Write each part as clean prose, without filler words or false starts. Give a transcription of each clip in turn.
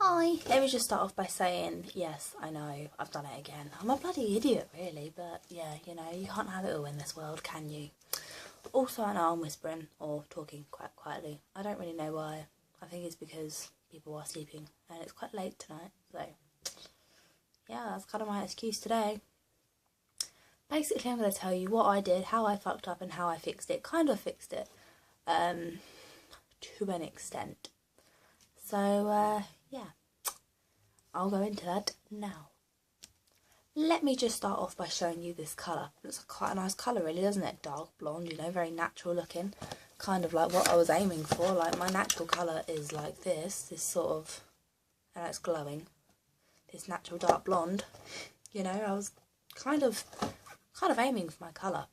Hi, let me just start off by saying, yes, I know, I've done it again. I'm a bloody idiot, really, but yeah, you know, you can't have it all in this world, can you? Also, I know I'm whispering or talking quite quietly. I don't really know why. I think it's because people are sleeping and it's quite late tonight, so yeah, that's kind of my excuse today. Basically, I'm going to tell you what I did, how I fucked up and how I fixed it. Kind of fixed it, to an extent. So, yeah, I'll go into that now. Let me just start off by showing you this colour. It's quite a nice colour really, doesn't it? Dark blonde, you know, very natural looking. Kind of like what I was aiming for. Like my natural colour is like this sort of, and it's glowing. This natural dark blonde. You know, I was kind of aiming for my colour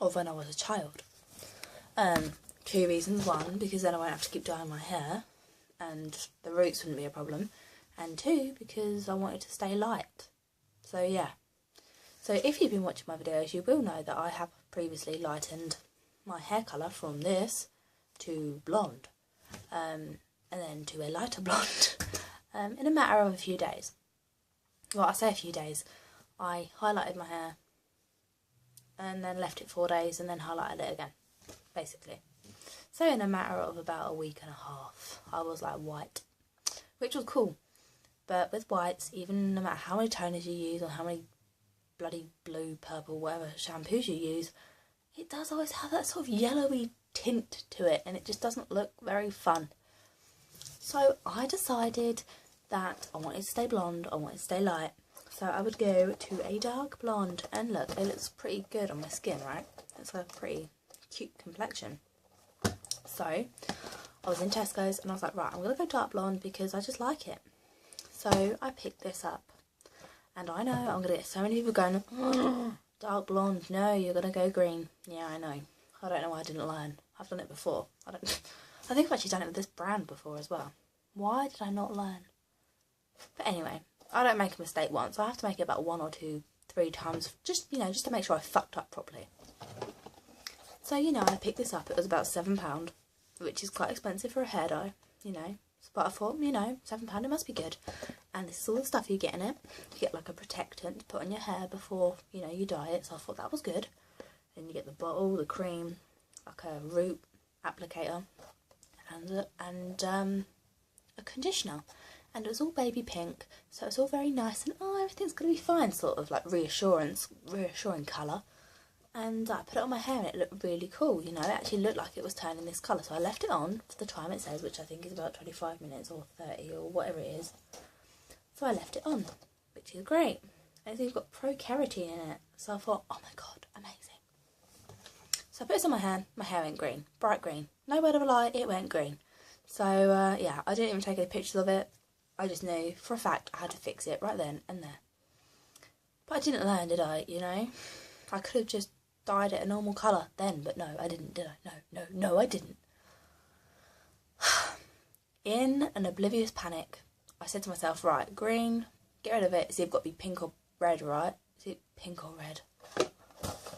of when I was a child. Two reasons. One, because then I won't have to keep dyeing my hair and the roots wouldn't be a problem. And two, because I wanted to stay light. So yeah. So if you've been watching my videos, you will know that I have previously lightened my hair colour from this to blonde. And then to a lighter blonde in a matter of a few days. Well, I say a few days. I highlighted my hair and then left it 4 days and then highlighted it again, basically. So in a matter of about a week and a half, I was like white, which was cool. But with whites, even no matter how many toners you use or how many bloody blue, purple, whatever shampoos you use, it does always have that sort of yellowy tint to it and it just doesn't look very fun. So I decided that I wanted to stay blonde, I wanted to stay light. So I would go to a dark blonde and look, it looks pretty good on my skin, right? It's a pretty cute complexion. So I was in Tesco's and I was like, right, I'm going to go dark blonde because I just like it. So I picked this up and I know I'm going to get so many people going, oh, dark blonde, no, you're going to go green. Yeah, I know. I don't know why I didn't learn. I've done it before. I think I've actually done it with this brand before as well. Why did I not learn? But anyway, I don't make a mistake once. I have to make it about 1 or 2, 3 times just, you know, just to make sure I fucked up properly. So, you know, I picked this up. It was about £7, which is quite expensive for a hair dye, you know. But I thought, you know, £7, it must be good. And this is all the stuff you get in it. You get like a protectant to put on your hair before, you know, you dye it. So I thought that was good. Then you get the bottle, the cream, like a root applicator, and a conditioner. And it was all baby pink, so it's all very nice and oh, everything's gonna be fine, sort of like reassuring colour. And I put it on my hair and it looked really cool, you know, it actually looked like it was turning this colour. So I left it on for the time it says, which I think is about 25 minutes or 30 or whatever it is. So I left it on, which is great. And it's got pro-keratin in it. So I thought, oh my god, amazing. So I put this on my hair went green, bright green. No word of a lie, it went green. So yeah, I didn't even take any pictures of it. I just knew for a fact I had to fix it right then and there. But I didn't learn, did I, you know? I could have just dyed it a normal colour then, but no, I didn't, did I? No, I didn't. In an oblivious panic, I said to myself, right, green, get rid of it. It's either got to be pink or red, right? Is it pink or red?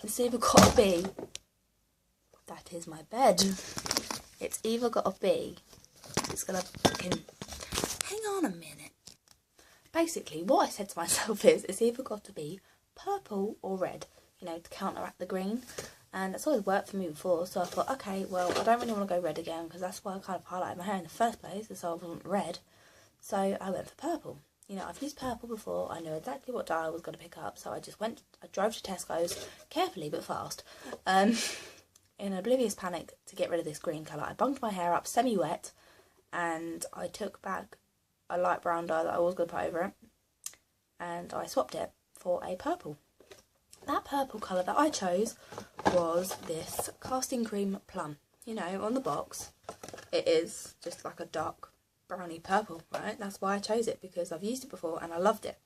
It's either got to be... That is my bed. It's either got to be... It's going to fucking... Hang on a minute. Basically, what I said to myself is, it's either got to be purple or red, you know, to counteract the green. And it's always worked for me before, so I thought, okay, well, I don't really want to go red again, because that's why I kind of highlighted my hair in the first place, so I wasn't red. So I went for purple. You know, I've used purple before, I knew exactly what dye I was going to pick up, so I drove to Tesco's, carefully but fast, in an oblivious panic to get rid of this green colour. I bunged my hair up semi-wet, and I took back a light brown dye that I was going to put over it, and I swapped it for a purple. That purple colour that I chose was this Casting Cream Plum. You know, on the box it is just like a dark browny purple, right? That's why I chose it, because I've used it before and I loved it.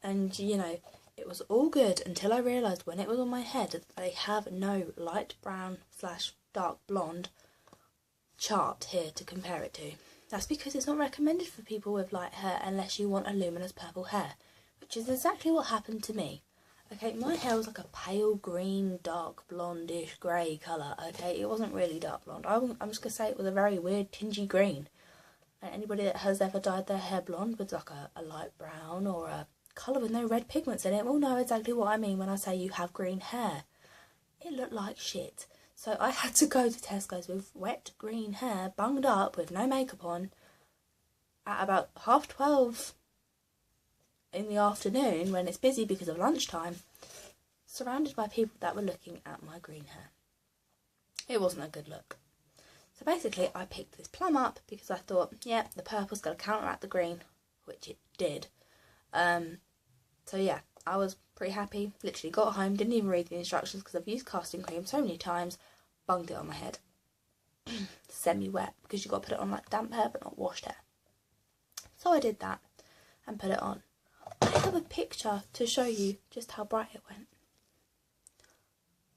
And you know, it was all good until I realised when it was on my head that they have no light brown / dark blonde chart here to compare it to. That's because it's not recommended for people with light hair unless you want a luminous purple hair, which is exactly what happened to me. Okay, my hair was like a pale green, dark blondish grey colour, okay? It wasn't really dark blonde. I'm just going to say it was a very weird, tingy green. And anybody that has ever dyed their hair blonde with like a light brown or a colour with no red pigments in it will know exactly what I mean when I say you have green hair. It looked like shit. So I had to go to Tesco's with wet green hair, bunged up with no makeup on, at about 12:30 in the afternoon when it's busy because of lunchtime, surrounded by people that were looking at my green hair. It wasn't a good look. So basically I picked this plum up because I thought, yeah, the purple's going to counteract the green, which it did. So yeah, I was pretty happy. Literally got home, didn't even read the instructions because I've used casting cream so many times, bunged it on my head. Semi-wet, because you've got to put it on like damp hair but not washed hair. So I did that and put it on. I have a picture to show you just how bright it went.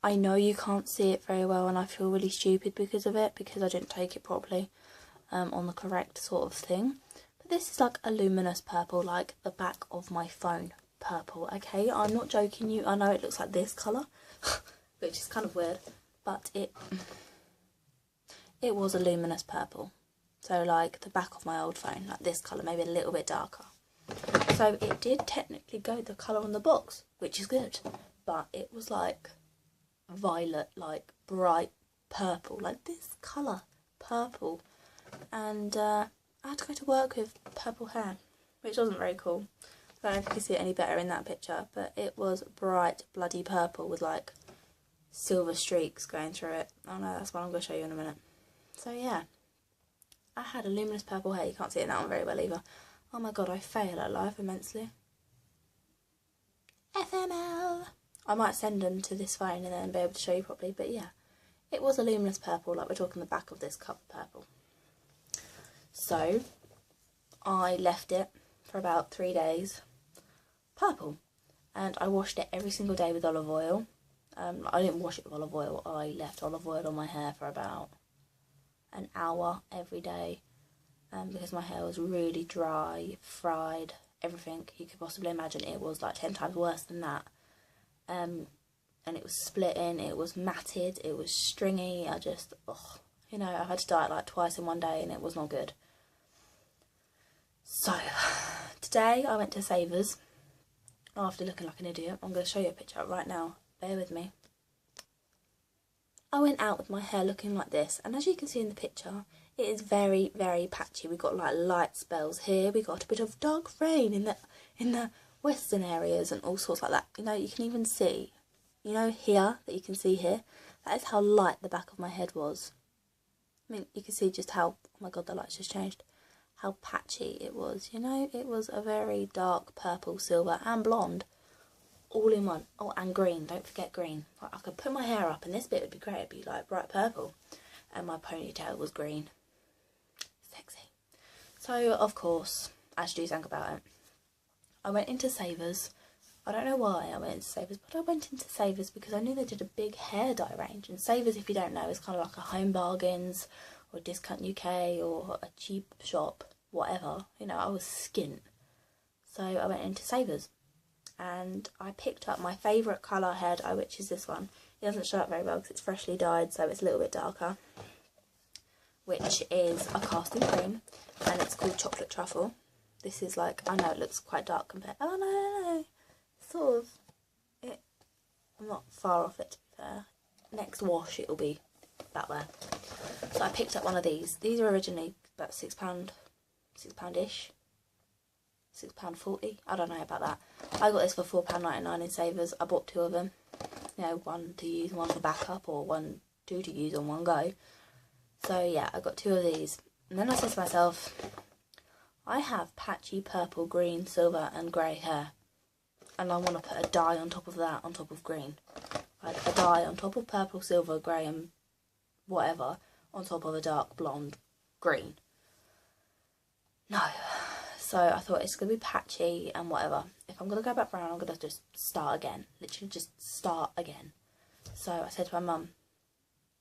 I know you can't see it very well and I feel really stupid because of it, because I didn't take it properly on the correct sort of thing. But this is like a luminous purple, like the back of my phone purple, okay? I'm not joking you, I know it looks like this colour, which is kind of weird, but it was a luminous purple. So like the back of my old phone, like this colour, maybe a little bit darker. So it did technically go the colour on the box, which is good, but it was like violet, like bright purple, like this colour, purple. And I had to go to work with purple hair, which wasn't very cool. I don't know if you can see it any better in that picture, but it was bright bloody purple with like silver streaks going through it. Oh no, that's what I'm going to show you in a minute. So yeah, I had a luminous purple hair. You can't see it in that one very well either. Oh my god, I fail at life immensely. FML! I might send them to this phone and then be able to show you properly, but yeah, it was a luminous purple, like we're talking the back of this cup purple. So I left it for about 3 days purple, and I washed it every single day with olive oil. I didn't wash it with olive oil, I left olive oil on my hair for about an hour every day, because my hair was really dry, fried, everything you could possibly imagine. It was like 10 times worse than that. And it was splitting, it was matted, it was stringy. I just, you know, I had to dye it like twice in one day and it was not good. So today I went to Savers after looking like an idiot. I'm going to show you a picture right now, bear with me. I went out with my hair looking like this, and as you can see in the picture, it is very, very patchy. We got like light spells here, we got a bit of dark rain in the western areas and all sorts like that. You know, you can even see, you know, here, that you can see here, that is how light the back of my head was. I mean, you can see just how, oh my god, the light's just changed, how patchy it was, you know. It was a very dark purple, silver and blonde all in one. Oh, and green, don't forget green. Like, I could put my hair up and this bit would be great, it'd be like bright purple, and my ponytail was green. Sexy. So of course, as you do think about it, I went into Savers. I don't know why I went into Savers, but I went into Savers because I knew they did a big hair dye range. And Savers, if you don't know, is kind of like a Home Bargains or Discount UK or a cheap shop, whatever. You know, I was skint. So I went into Savers and I picked up my favourite colour hair dye, which is this one. It doesn't show up very well because it's freshly dyed, so it's a little bit darker, which is a casting cream, and it's called Chocolate Truffle. This is like, I know it looks quite dark compared, oh no, sort of, I'm not far off it to be fair. Next wash it'll be about there. So I picked up one of these. These were originally about £6, £6-ish, £6.40, I don't know about that. I got this for £4.99 in Savers. I bought 2 of them, you know, one to use, one for backup, or two to use on one go. So yeah, I got 2 of these, and then I said to myself, I have patchy purple, green, silver and grey hair, and I want to put a dye on top of that, on top of green. Like a dye on top of purple, silver, grey and whatever, on top of a dark blonde green. No. So I thought it's going to be patchy and whatever. If I'm going to go back brown, I'm going to just start again. Literally just start again. So I said to my mum,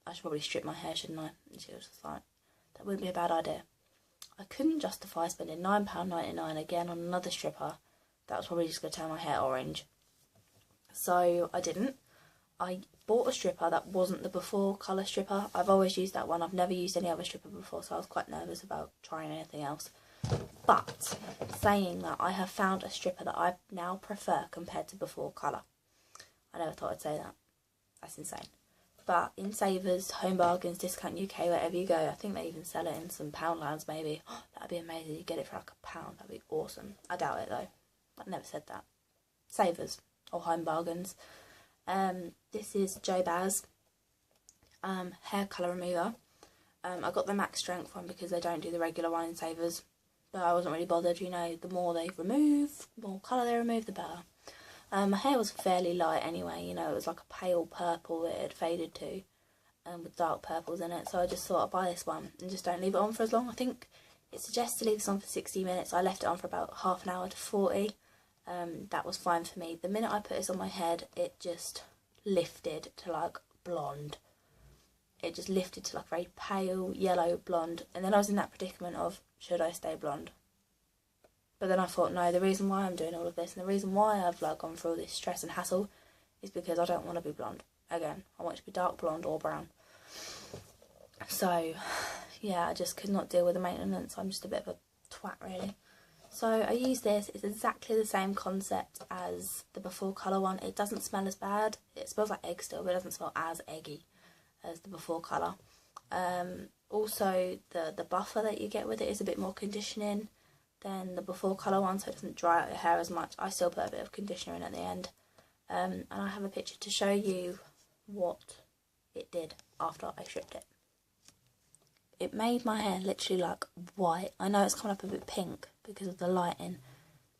I should probably strip my hair, shouldn't I? And she was just like, that wouldn't be a bad idea. I couldn't justify spending £9.99 again on another stripper. That was probably just going to turn my hair orange. So I didn't. I bought a stripper that wasn't the Before colour stripper. I've always used that one. I've never used any other stripper before, so I was quite nervous about trying anything else. But saying that, I have found a stripper that I now prefer compared to Before colour. I never thought I'd say that. That's insane. But in Savers, Home Bargains, Discount UK, wherever you go, I think they even sell it in some Poundlands maybe. Oh, that'd be amazing. You get it for like £1. That'd be awesome. I doubt it though. I never said that. Savers or Home Bargains. This is Joe Baz hair colour remover. I got the max strength one because they don't do the regular one in Savers. But I wasn't really bothered, you know, the more they remove, the more colour they remove, the better. My hair was fairly light anyway, you know, it was like a pale purple that it had faded to, with dark purples in it, so I just thought I'd buy this one and just don't leave it on for as long. I think it suggests to leave this on for 60 minutes, I left it on for about half an hour to 40, that was fine for me. The minute I put this on my head, it just lifted to like blonde. It just lifted to like very pale yellow blonde, and then I was in that predicament of, should I stay blonde? But then I thought, no, the reason why I'm doing all of this and the reason why I've like gone through all this stress and hassle is because I don't want to be blonde again. I want it to be dark blonde or brown. So yeah, I just could not deal with the maintenance. I'm just a bit of a twat really. So I use this. It's exactly the same concept as the Before colour one. It doesn't smell as bad. It smells like egg still, but it doesn't smell as eggy as the Before colour. Also the buffer that you get with it is a bit more conditioning than the Before colour one, so it doesn't dry out your hair as much. I still put a bit of conditioner in at the end, and I have a picture to show you what it did after I stripped it. It made my hair literally like white. I know it's coming up a bit pink because of the lighting,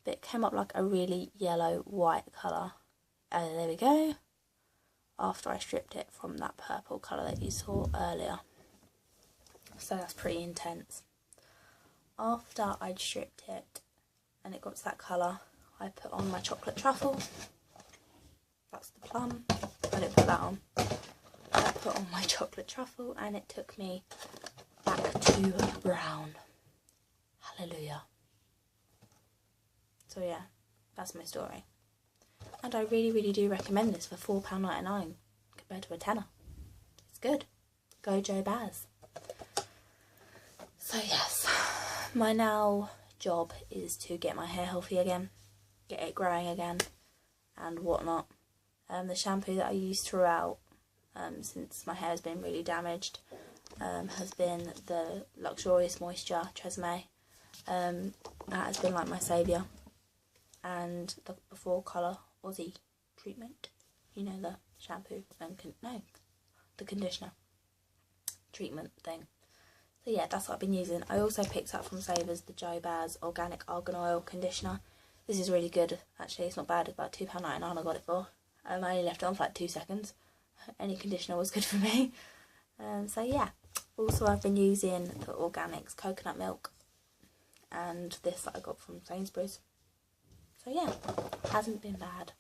but it came up like a really yellow white colour. There we go, after I stripped it from that purple colour that you saw earlier. So that's pretty intense. After I'd stripped it and it got to that colour, I put on my chocolate truffle. That's the plum. I didn't put that on. I put on my chocolate truffle and it took me back to brown. Hallelujah. So yeah, that's my story. And I really, really do recommend this for £4.99 compared to a tenner. It's good. Go Joe Baz. So yes, my now job is to get my hair healthy again, get it growing again and whatnot. The shampoo that I use throughout, since my hair has been really damaged, has been the Luxurious Moisture Tresemme. That has been like my saviour. And the Before colour Aussie treatment, you know, the shampoo and the conditioner treatment thing. So yeah, that's what I've been using. I also picked up from Savers the Joe Baz Organic Argan Oil Conditioner. This is really good, actually. It's not bad. It's about £2.99 I got it for. I only left it on for like 2 seconds. Any conditioner was good for me. So yeah. Also I've been using the Organics Coconut Milk and this that I got from Sainsbury's. So yeah, hasn't been bad.